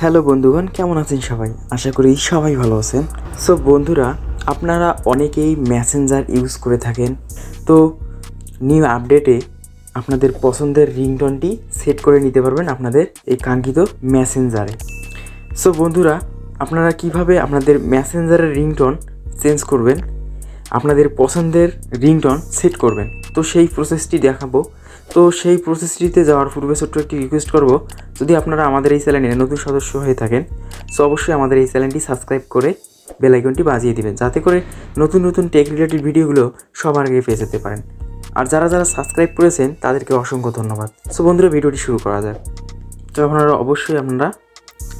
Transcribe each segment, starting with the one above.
Hello বন্ধুগণ, কেমন আছেন সবাই? আশা করি সবাই ভালো আছেন। সো বন্ধুরা, আপনারা অনেকেই মেসেঞ্জার ইউজ করে থাকেন। তো নিউ আপডেটে আপনাদের পছন্দের রিংটোনটি সেট করে নিতে পারবেন আপনাদের এই কাঙ্ক্ষিত মেসেঞ্জারে। সো বন্ধুরা, আপনারা কিভাবে আপনাদের মেসেঞ্জারের রিংটোন চেঞ্জ করবেন, আপনাদের পছন্দের রিংটোন সেট করবেন, তো সেই প্রসেসটি দেখাবো। তো সেই প্রসেসটিতে যাওয়ার পূর্বে ছোট্ট একটি রিকোয়েস্ট করব, যদি আপনারা আমাদের এই চ্যানেলে নতুন সদস্য হয়ে থাকেন সো অবশ্যই আমাদের এই চ্যানেলটি সাবস্ক্রাইব করে বেল আইকনটি বাজিয়ে দিবেন, যাতে করে নতুন নতুন টেক রিলেটেড ভিডিওগুলো সবার আগে পেয়ে যেতে পারেন। আর যারা যারা সাবস্ক্রাইব করেছেন তাদেরকে অসংখ্য ধন্যবাদ। সো বন্ধুরা, ভিডিওটি শুরু করা যাক। তো আপনারা অবশ্যই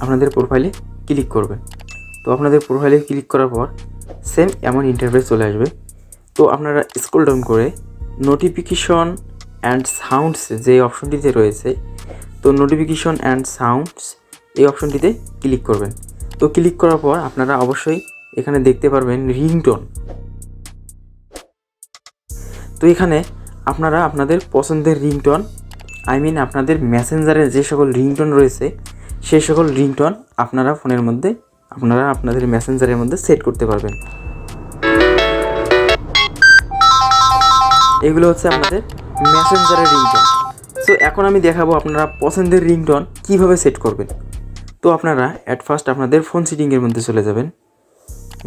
আপনাদের প্রোফাইলে ক্লিক করবেন। তো আপনাদের প্রোফাইলে ক্লিক করার পর সেম এমন ইন্টারফেস চলে আসবে। তো আপনারা স্ক্রল ডাউন করে নোটিফিকেশন অ্যান্ড সাউন্ডস যে অপশনটিতে রয়েছে, তো নোটিফিকেশন অ্যান্ড সাউন্ডস এই অপশনটিতে ক্লিক করবেন। তো ক্লিক করার পর আপনারা অবশ্যই এখানে দেখতে পারবেন রিংটোন। তো এখানে আপনারা আপনাদের পছন্দের রিংটোন, আপনাদের মেসেঞ্জারে যে সকল রিংটোন রয়েছে সেই সকল রিংটোন আপনারা ফোনের মধ্যে আপনাদের মেসেঞ্জারের মধ্যে সেট করতে পারবেন। এগুলো হচ্ছে আপনাদের মেসেঞ্জারের রিংটোন। সো এখন আমি দেখাবো আপনারা পছন্দের রিংটোন কীভাবে সেট করবেন। তো আপনারা অ্যাট ফার্স্ট আপনাদের ফোন সেটিংয়ের মধ্যে চলে যাবেন,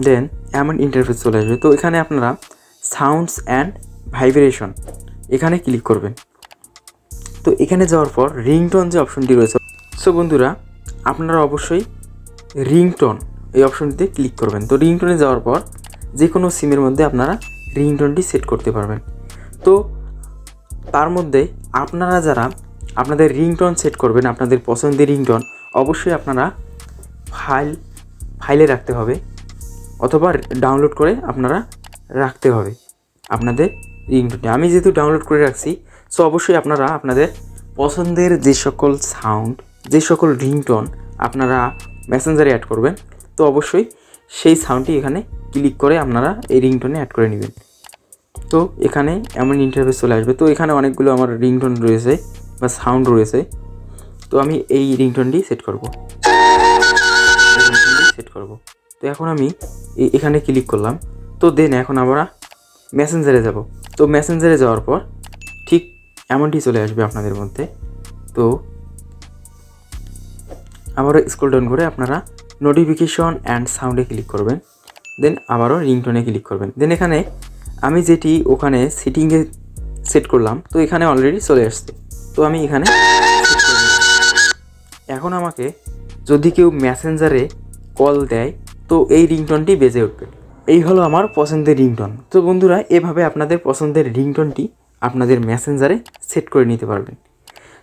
দেন এমন ইন্টারফেস চলে আসবে। তো এখানে আপনারা সাউন্ডস অ্যান্ড ভাইব্রেশন এখানে ক্লিক করবেন। তো এখানে যাওয়ার পর রিংটোন যে অপশনটি রয়েছে, সো বন্ধুরা আপনারা অবশ্যই রিংটোন এই অপশনটিতে ক্লিক করবেন। তো রিংটোনে যাওয়ার পর যে কোনো সিমের মধ্যে আপনারা রিংটোনটি সেট করতে পারবেন। তো তার মধ্যে আপনারা যারা আপনাদের রিংটোন সেট করবেন, আপনাদের পছন্দের রিংটোন অবশ্যই আপনারা ফাইলে রাখতে হবে অথবা ডাউনলোড করে আপনারা রাখতে হবে আপনাদের রিংটোনটি। আমি যেহেতু ডাউনলোড করে রাখছি, সো অবশ্যই আপনারা আপনাদের পছন্দের যে সকল সাউন্ড, যে সকল রিংটোন আপনারা মেসেঞ্জারে অ্যাড করবেন, তো অবশ্যই সেই সাউন্ডটি এখানে ক্লিক করে আপনারা এই রিংটোনে অ্যাড করে নেবেন। তো এখানে এমন ইন্টারফেস চলে আসবে। তো এখানে অনেকগুলো আমার রিংটোন রয়েছে বা সাউন্ড রয়েছে। তো আমি এই রিংটোনটি সেট করব। তো এখন আমি এখানে ক্লিক করলাম। তো দেন এখন আমরা মেসেঞ্জারে যাব। তো মেসেঞ্জারে যাওয়ার পর ঠিক এমনটি চলে আসবে আপনাদের মধ্যে। তো আবারও স্ক্রল ডাউন করে আপনারা নোটিফিকেশন অ্যান্ড সাউন্ডে ক্লিক করবেন, দেন আবারও রিংটোনে ক্লিক করবেন। দেন এখানে আমি যেটি ওখানে সেটিংয়ে সেট করলাম, তো এখানে অলরেডি চলে আসছে। তো আমি এখানে এখন আমাকে যদি কেউ মেসেঞ্জারে কল দেয় তো এই রিংটোনটি বেজে উঠবে। এই হলো আমার পছন্দের রিংটোন। তো বন্ধুরা, এভাবে আপনাদের পছন্দের রিংটোনটি আপনাদের মেসেঞ্জারে সেট করে নিতে পারবেন।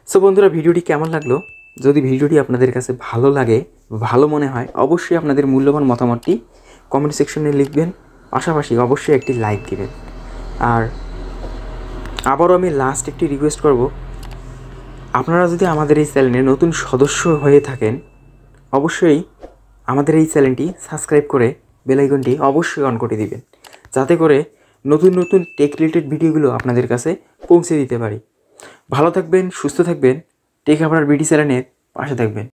সো বন্ধুরা, ভিডিওটি কেমন লাগলো? যদি ভিডিওটি আপনাদের কাছে ভালো লাগে, ভালো মনে হয়, অবশ্যই আপনাদের মূল্যবান মতামতটি কমেন্ট সেকশনে লিখবেন, পাশাপাশি অবশ্যই একটি লাইক দিবেন। আর আবারও আমি লাস্ট একটি রিকোয়েস্ট করব, আপনারা যদি আমাদের এই চ্যানেলে নতুন সদস্য হয়ে থাকেন অবশ্যই আমাদের এই চ্যানেলটি সাবস্ক্রাইব করে বেল আইকনটি অবশ্যই অন করে দিবেন, যাতে করে নতুন নতুন টেক রিলেটেড ভিডিওগুলো আপনাদের কাছে পৌঁছে দিতে পারি। ভালো থাকবেন, সুস্থ থাকবেন, টেক আপনার বিডি চ্যানেলের পাশে থাকবেন।